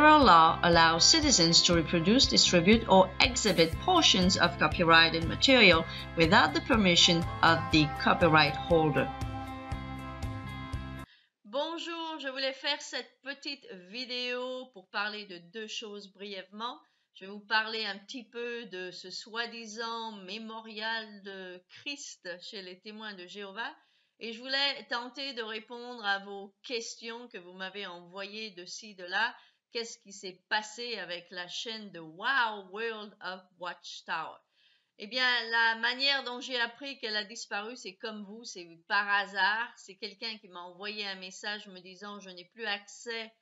federal law allows citizens to reproduce, distribute, or exhibit portions of copyrighted material without the permission of the copyright holder. Bonjour, je voulais faire cette petite vidéo pour parler de deux choses brièvement. Je vais vous parler un petit peu de ce soi-disant mémorial de Christ chez les témoins de Jéhovah. Et je voulais tenter de répondre à vos questions que vous m'avez envoyées de ci, de là. Qu'est-ce qui s'est passé avec la chaîne de Wow World of Watchtower? Eh bien, la manière dont j'ai appris qu'elle a disparu, c'est comme vous, c'est par hasard. C'est quelqu'un qui m'a envoyé un message me disant « Je n'ai plus accès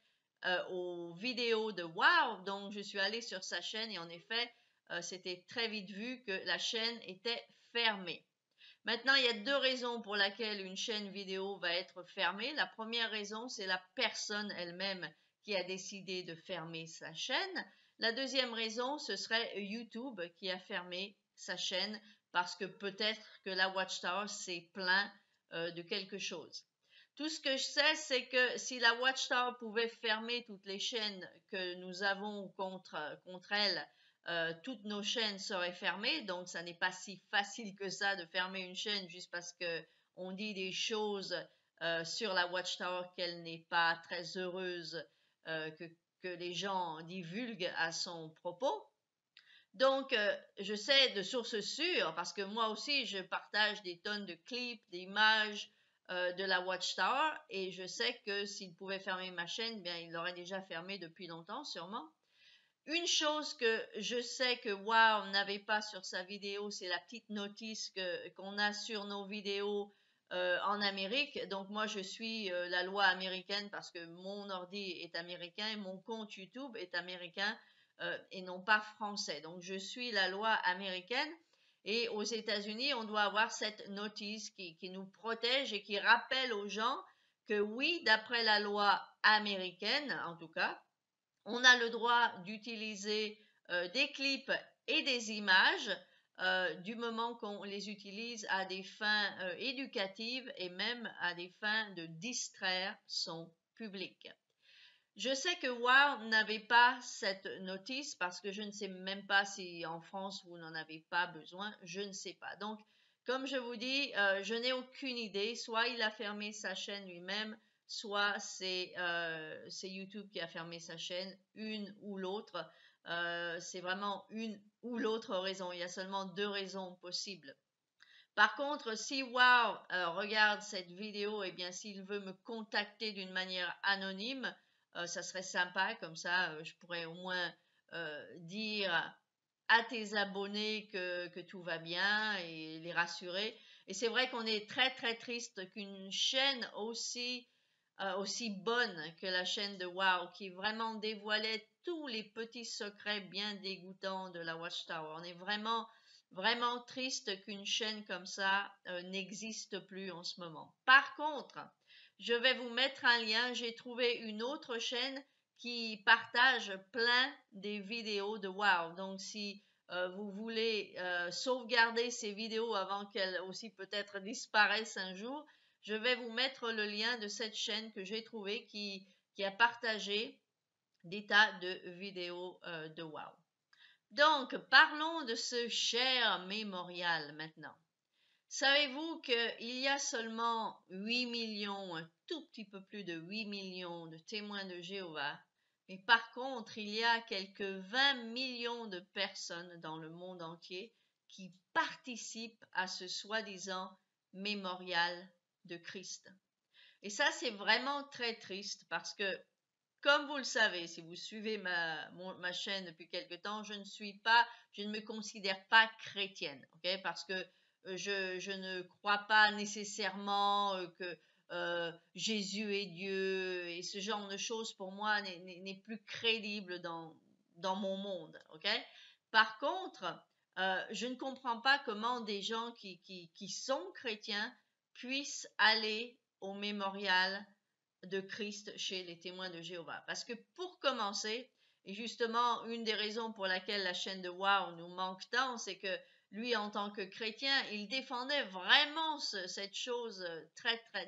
aux vidéos de Wow ». Donc, je suis allée sur sa chaîne et en effet, c'était très vite vu que la chaîne était fermée. Maintenant, il y a deux raisons pour lesquelles une chaîne vidéo va être fermée. La première raison, c'est la personne elle-même qui a décidé de fermer sa chaîne. La deuxième raison, ce serait YouTube qui a fermé sa chaîne parce que peut-être que la Watchtower s'est plaint de quelque chose. Tout ce que je sais, c'est que si la Watchtower pouvait fermer toutes les chaînes que nous avons contre elle, toutes nos chaînes seraient fermées, donc ça n'est pas si facile que ça de fermer une chaîne juste parce qu'on dit des choses sur la Watchtower qu'elle n'est pas très heureuse que les gens divulguent à son propos. Donc, je sais de sources sûres, parce que moi aussi, je partage des tonnes de clips, d'images de la Watchtower, et je sais que s'il pouvait fermer ma chaîne, bien, il l'aurait déjà fermée depuis longtemps, sûrement. Une chose que je sais que Wow n'avait pas sur sa vidéo, c'est la petite notice qu'on a sur nos vidéos en Amérique. Donc moi, je suis la loi américaine parce que mon ordi est américain et mon compte YouTube est américain et non pas français. Donc je suis la loi américaine. Et aux États-Unis, on doit avoir cette notice qui nous protège et qui rappelle aux gens que oui, d'après la loi américaine, en tout cas, on a le droit d'utiliser des clips et des images du moment qu'on les utilise à des fins éducatives et même à des fins de distraire son public. Je sais que Wow n'avait pas cette notice parce que je ne sais même pas si en France vous n'en avez pas besoin, je ne sais pas. Donc, comme je vous dis, je n'ai aucune idée. Soit il a fermé sa chaîne lui-même, soit c'est YouTube qui a fermé sa chaîne, une ou l'autre. C'est vraiment une ou l'autre raison. Il y a seulement deux raisons possibles. Par contre, si Wow regarde cette vidéo, et bien s'il veut me contacter d'une manière anonyme, ça serait sympa, comme ça je pourrais au moins dire à tes abonnés que tout va bien et les rassurer. Et c'est vrai qu'on est très très triste qu'une chaîne aussi bonne que la chaîne de Wow, qui vraiment dévoilait tous les petits secrets bien dégoûtants de la Watchtower. On est vraiment vraiment triste qu'une chaîne comme ça n'existe plus en ce moment. Par contre, je vais vous mettre un lien. J'ai trouvé une autre chaîne qui partage plein des vidéos de Wow. Donc, si vous voulez sauvegarder ces vidéos avant qu'elles aussi peut-être disparaissent un jour, je vais vous mettre le lien de cette chaîne que j'ai trouvée qui a partagé des tas de vidéos de Wow. Donc, parlons de ce cher mémorial maintenant. Savez-vous qu'il y a seulement 8 millions, un tout petit peu plus de 8 millions de témoins de Jéhovah, mais par contre, il y a quelques 20 millions de personnes dans le monde entier qui participent à ce soi-disant mémorial de Christ. Et ça, c'est vraiment très triste parce que comme vous le savez, si vous suivez ma chaîne depuis quelque temps, je ne me considère pas chrétienne, ok? Parce que je ne crois pas nécessairement que Jésus est Dieu et ce genre de choses pour moi n'est plus crédible dans mon monde, ok? Par contre, je ne comprends pas comment des gens qui sont chrétiens puissent aller au mémorial de Christ chez les témoins de Jéhovah. Parce que pour commencer, et justement une des raisons pour laquelle la chaîne de Wow nous manque tant, c'est que lui en tant que chrétien, il défendait vraiment cette chose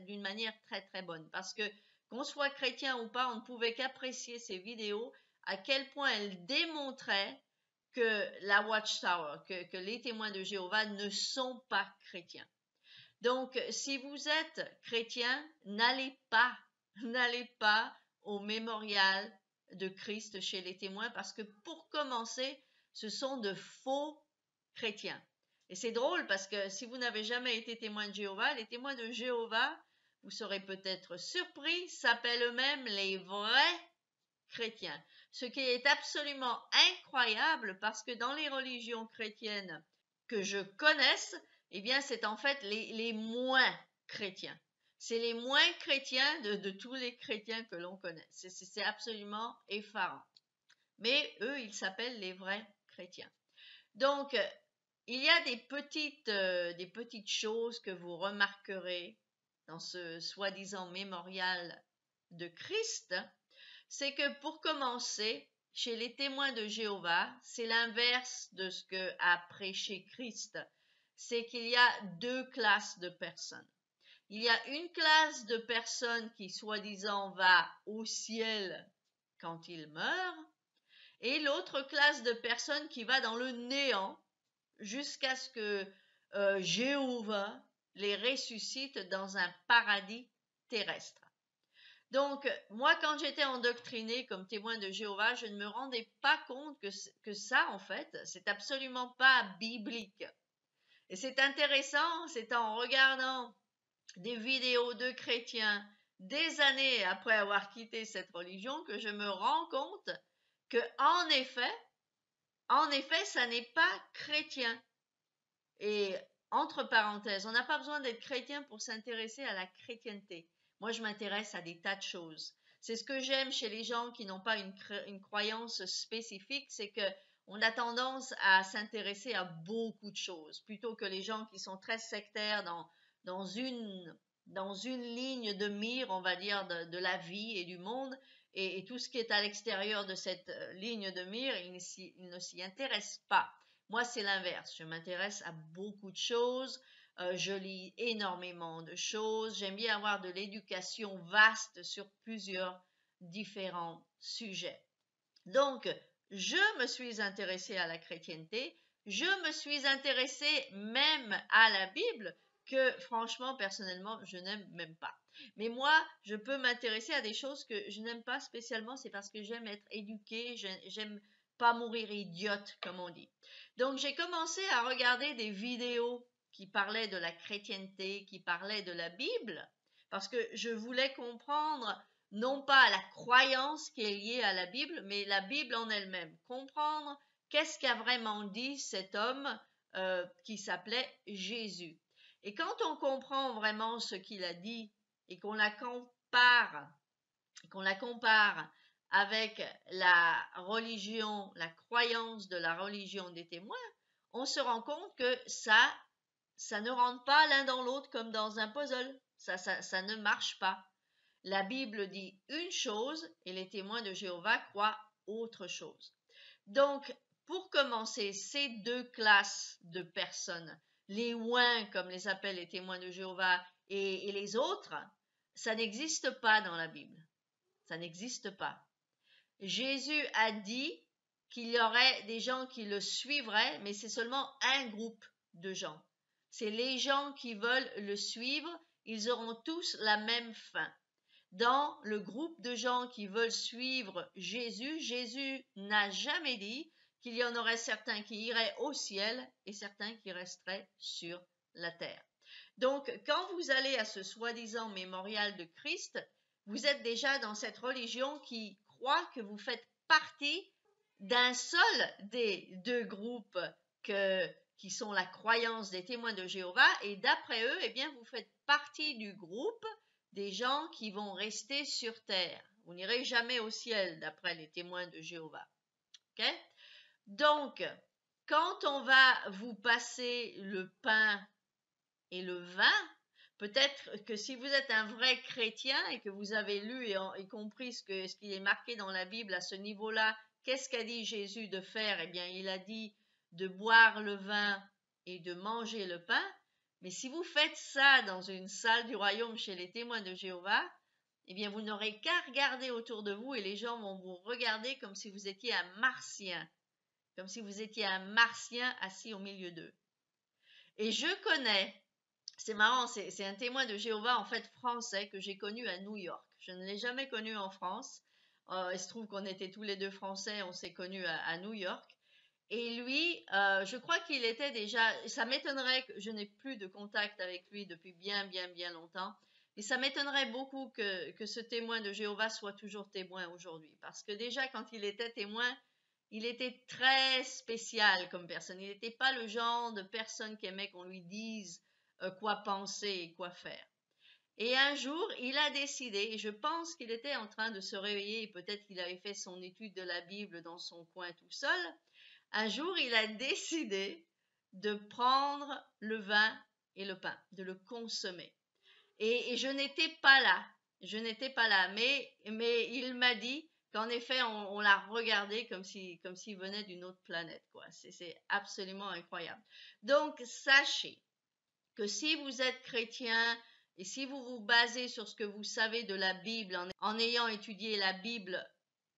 d'une manière très très bonne. Parce que qu'on soit chrétien ou pas, on ne pouvait qu'apprécier ses vidéos à quel point elle démontrait que la Watchtower, que les témoins de Jéhovah ne sont pas chrétiens. Donc, si vous êtes chrétien, n'allez pas au mémorial de Christ chez les témoins parce que pour commencer, ce sont de faux chrétiens. Et c'est drôle parce que si vous n'avez jamais été témoin de Jéhovah, les témoins de Jéhovah, vous serez peut-être surpris, s'appellent eux-mêmes les vrais chrétiens. Ce qui est absolument incroyable parce que dans les religions chrétiennes que je connaisse, eh bien c'est en fait les moins chrétiens. C'est les moins chrétiens de tous les chrétiens que l'on connaît. C'est absolument effarant. Mais eux, ils s'appellent les vrais chrétiens. Donc, il y a des petites choses que vous remarquerez dans ce soi-disant mémorial de Christ. C'est que pour commencer, chez les témoins de Jéhovah, c'est l'inverse de ce que a prêché Christ. C'est qu'il y a deux classes de personnes. Il y a une classe de personnes qui, soi-disant, va au ciel quand ils meurent, et l'autre classe de personnes qui va dans le néant jusqu'à ce que Jéhovah les ressuscite dans un paradis terrestre. Donc, moi, quand j'étais endoctrinée comme témoin de Jéhovah, je ne me rendais pas compte que ça, en fait, c'est absolument pas biblique. Et c'est intéressant, c'est en regardant des vidéos de chrétiens des années après avoir quitté cette religion que je me rends compte que, en effet, ça n'est pas chrétien. Et entre parenthèses, on n'a pas besoin d'être chrétien pour s'intéresser à la chrétienté. Moi, je m'intéresse à des tas de choses. C'est ce que j'aime chez les gens qui n'ont pas une croyance spécifique, c'est que on a tendance à s'intéresser à beaucoup de choses, plutôt que les gens qui sont très sectaires dans une ligne de mire, on va dire, de la vie et du monde, et tout ce qui est à l'extérieur de cette ligne de mire, ils ne s'y intéressent pas. Moi, c'est l'inverse. Je m'intéresse à beaucoup de choses. Je lis énormément de choses. J'aime bien avoir de l'éducation vaste sur plusieurs différents sujets. Donc, je me suis intéressée à la chrétienté. Je me suis intéressée même à la Bible que, franchement, personnellement, je n'aime même pas. Mais moi, je peux m'intéresser à des choses que je n'aime pas spécialement. C'est parce que j'aime être éduquée. J'aime pas mourir idiote, comme on dit. Donc, j'ai commencé à regarder des vidéos qui parlaient de la chrétienté, qui parlaient de la Bible, parce que je voulais comprendre non pas la croyance qui est liée à la Bible, mais la Bible en elle-même. Comprendre qu'est-ce qu'a vraiment dit cet homme qui s'appelait Jésus. Et quand on comprend vraiment ce qu'il a dit et qu'on la compare avec la religion, la croyance de la religion des témoins, on se rend compte que ça ne rentre pas l'un dans l'autre comme dans un puzzle. Ça ne marche pas. La Bible dit une chose et les témoins de Jéhovah croient autre chose. Donc, pour commencer, ces deux classes de personnes, les ouins, comme les appellent les témoins de Jéhovah, et les autres, ça n'existe pas dans la Bible. Ça n'existe pas. Jésus a dit qu'il y aurait des gens qui le suivraient, mais c'est seulement un groupe de gens. C'est les gens qui veulent le suivre, ils auront tous la même fin. Dans le groupe de gens qui veulent suivre Jésus, Jésus n'a jamais dit qu'il y en aurait certains qui iraient au ciel et certains qui resteraient sur la terre. Donc, quand vous allez à ce soi-disant mémorial de Christ, vous êtes déjà dans cette religion qui croit que vous faites partie d'un seul des deux groupes qui sont la croyance des témoins de Jéhovah, et d'après eux, eh bien, vous faites partie du groupe des gens qui vont rester sur terre. Vous n'irez jamais au ciel, d'après les témoins de Jéhovah. Okay? Donc, quand on va vous passer le pain et le vin, peut-être que si vous êtes un vrai chrétien et que vous avez lu et compris ce qui est marqué dans la Bible à ce niveau-là, qu'est-ce qu'a dit Jésus de faire? Eh bien, il a dit de boire le vin et de manger le pain. Mais si vous faites ça dans une salle du royaume chez les témoins de Jéhovah, eh bien, vous n'aurez qu'à regarder autour de vous et les gens vont vous regarder comme si vous étiez un martien, comme si vous étiez un martien assis au milieu d'eux. Et je connais, c'est marrant, c'est un témoin de Jéhovah en fait français que j'ai connu à New York. Je ne l'ai jamais connu en France. Il se trouve qu'on était tous les deux français, on s'est connus à New York. Et lui, je crois qu'il était déjà, ça m'étonnerait que je n'ai plus de contact avec lui depuis bien longtemps, et ça m'étonnerait beaucoup que ce témoin de Jéhovah soit toujours témoin aujourd'hui, parce que déjà quand il était témoin, il était très spécial comme personne. Il n'était pas le genre de personne qui aimait qu'on lui dise quoi penser et quoi faire. Et un jour, il a décidé, et je pense qu'il était en train de se réveiller, et peut-être qu'il avait fait son étude de la Bible dans son coin tout seul. Un jour, il a décidé de prendre le vin et le pain, de le consommer. Et je n'étais pas là. Je n'étais pas là. Mais il m'a dit qu'en effet, on l'a regardé comme s'il venait d'une autre planète, quoi. C'est absolument incroyable. Donc, sachez que si vous êtes chrétien et si vous vous basez sur ce que vous savez de la Bible, en ayant étudié la Bible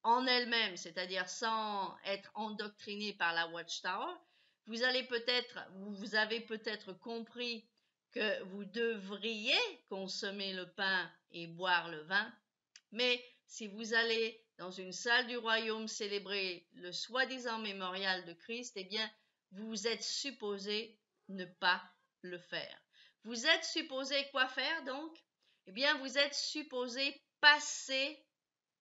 en elle-même, c'est-à-dire sans être endoctriné par la Watchtower, vous avez peut-être compris que vous devriez consommer le pain et boire le vin, mais si vous allez dans une salle du royaume célébrer le soi-disant mémorial de Christ, eh bien, vous êtes supposé ne pas le faire. Vous êtes supposé quoi faire donc? Eh bien, vous êtes supposé passer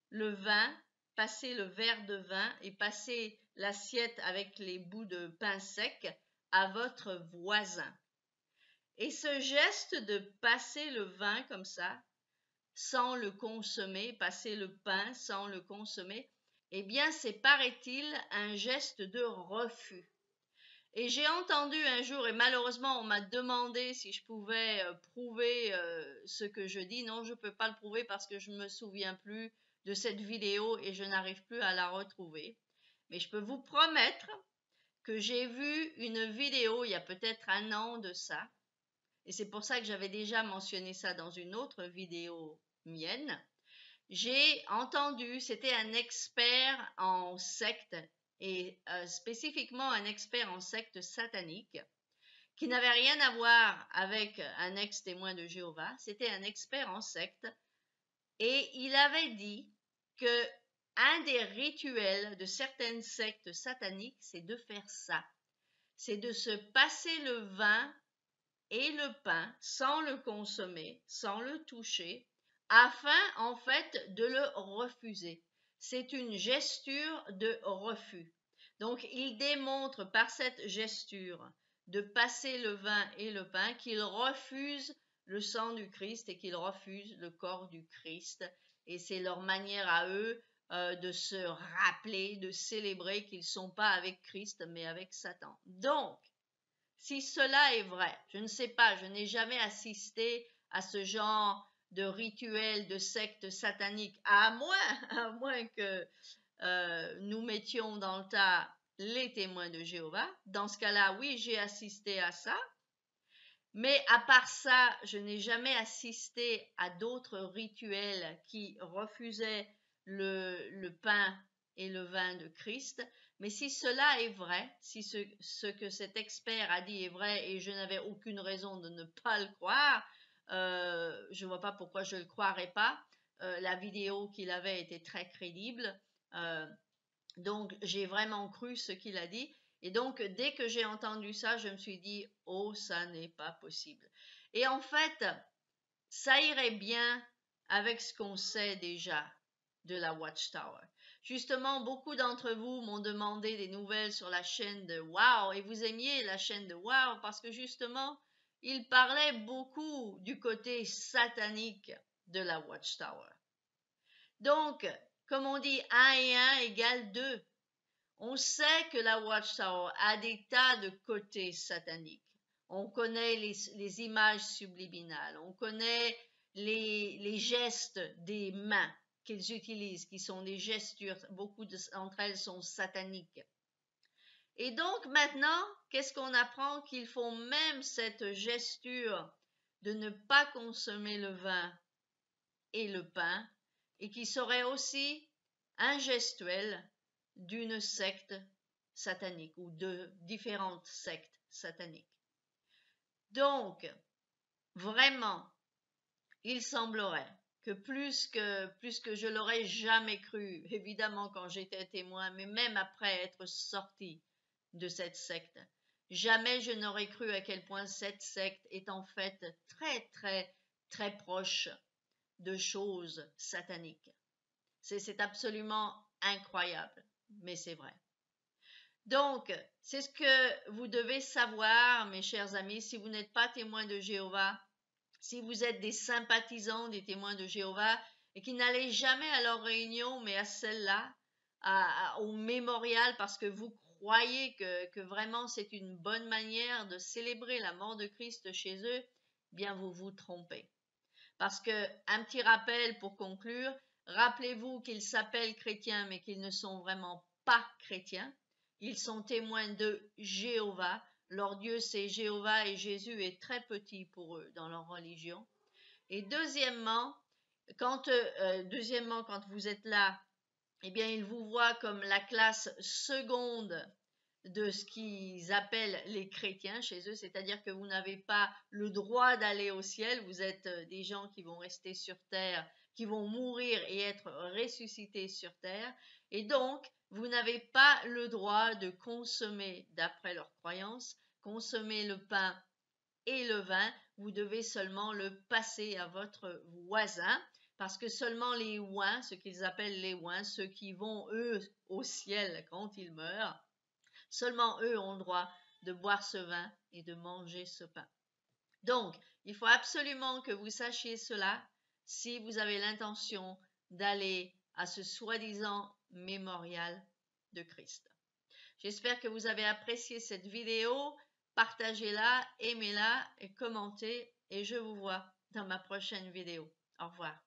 le vin, passer le verre de vin et passer l'assiette avec les bouts de pain sec à votre voisin. Et ce geste de passer le vin comme ça, sans le consommer, passer le pain sans le consommer, eh bien, c'est, paraît-il, un geste de refus. Et j'ai entendu un jour, et malheureusement, on m'a demandé si je pouvais prouver ce que je dis. Non, je ne peux pas le prouver parce que je ne me souviens plus de cette vidéo et je n'arrive plus à la retrouver. Mais je peux vous promettre que j'ai vu une vidéo il y a peut-être un an de ça. Et c'est pour ça que j'avais déjà mentionné ça dans une autre vidéo mienne. J'ai entendu, c'était un expert en secte et spécifiquement un expert en secte satanique qui n'avait rien à voir avec un ex-témoin de Jéhovah, c'était un expert en secte et il avait dit que un des rituels de certaines sectes sataniques, c'est de faire ça. C'est de se passer le vin et le pain sans le consommer, sans le toucher, afin en fait de le refuser. C'est une gesture de refus. Donc il démontre par cette gesture de passer le vin et le pain qu'il refuse le sang du Christ et qu'il refuse le corps du Christ. Et c'est leur manière à eux de se rappeler, de célébrer qu'ils ne sont pas avec Christ mais avec Satan. Donc, si cela est vrai, je ne sais pas, je n'ai jamais assisté à ce genre de rituel de secte satanique, à moins que nous mettions dans le tas les témoins de Jéhovah. Dans ce cas-là, oui, j'ai assisté à ça. Mais à part ça, je n'ai jamais assisté à d'autres rituels qui refusaient le pain et le vin de Christ. Mais si cela est vrai, si ce que cet expert a dit est vrai et je n'avais aucune raison de ne pas le croire, je ne vois pas pourquoi je ne le croirais pas. La vidéo qu'il avait était très crédible. Donc, j'ai vraiment cru ce qu'il a dit. Et donc, dès que j'ai entendu ça, je me suis dit, oh, ça n'est pas possible. Et en fait, ça irait bien avec ce qu'on sait déjà de la Watchtower. Justement, beaucoup d'entre vous m'ont demandé des nouvelles sur la chaîne de Wow, et vous aimiez la chaîne de Wow parce que justement, il parlait beaucoup du côté satanique de la Watchtower. Donc, comme on dit, 1 et 1 égale 2. On sait que la Watchtower a des tas de côtés sataniques. On connaît les images subliminales, on connaît les gestes des mains qu'ils utilisent, qui sont des gestures, beaucoup d'entre elles sont sataniques. Et donc maintenant, qu'est-ce qu'on apprend? Qu'ils font même cette gesture de ne pas consommer le vin et le pain, et qui serait aussi un gestuel d'une secte satanique ou de différentes sectes sataniques. Donc, vraiment, il semblerait que plus que je l'aurais jamais cru, évidemment quand j'étais témoin, mais même après être sorti de cette secte, jamais je n'aurais cru à quel point cette secte est en fait très très très proche de choses sataniques. C'est absolument incroyable, mais c'est vrai. Donc, c'est ce que vous devez savoir, mes chers amis, si vous n'êtes pas témoins de Jéhovah, si vous êtes des sympathisants des témoins de Jéhovah et qui n'allez jamais à leur réunion, mais à celle-là, au mémorial, parce que vous croyez que vraiment c'est une bonne manière de célébrer la mort de Christ chez eux, bien vous vous trompez. Parce que, un petit rappel pour conclure, rappelez-vous qu'ils s'appellent chrétiens, mais qu'ils ne sont vraiment pas chrétiens. Ils sont témoins de Jéhovah. Leur Dieu, c'est Jéhovah et Jésus est très petit pour eux dans leur religion. Et deuxièmement, quand vous êtes là, eh bien, ils vous voient comme la classe seconde de ce qu'ils appellent les chrétiens chez eux, c'est-à-dire que vous n'avez pas le droit d'aller au ciel, vous êtes des gens qui vont rester sur terre, qui vont mourir et être ressuscités sur terre, et donc vous n'avez pas le droit de consommer, d'après leurs croyances, consommer le pain et le vin, vous devez seulement le passer à votre voisin, parce que seulement les ouins, ce qu'ils appellent les ouins, ceux qui vont eux au ciel quand ils meurent, seulement eux ont le droit de boire ce vin et de manger ce pain. Donc, il faut absolument que vous sachiez cela si vous avez l'intention d'aller à ce soi-disant mémorial de Christ. J'espère que vous avez apprécié cette vidéo. Partagez-la, aimez-la et commentez et je vous vois dans ma prochaine vidéo. Au revoir.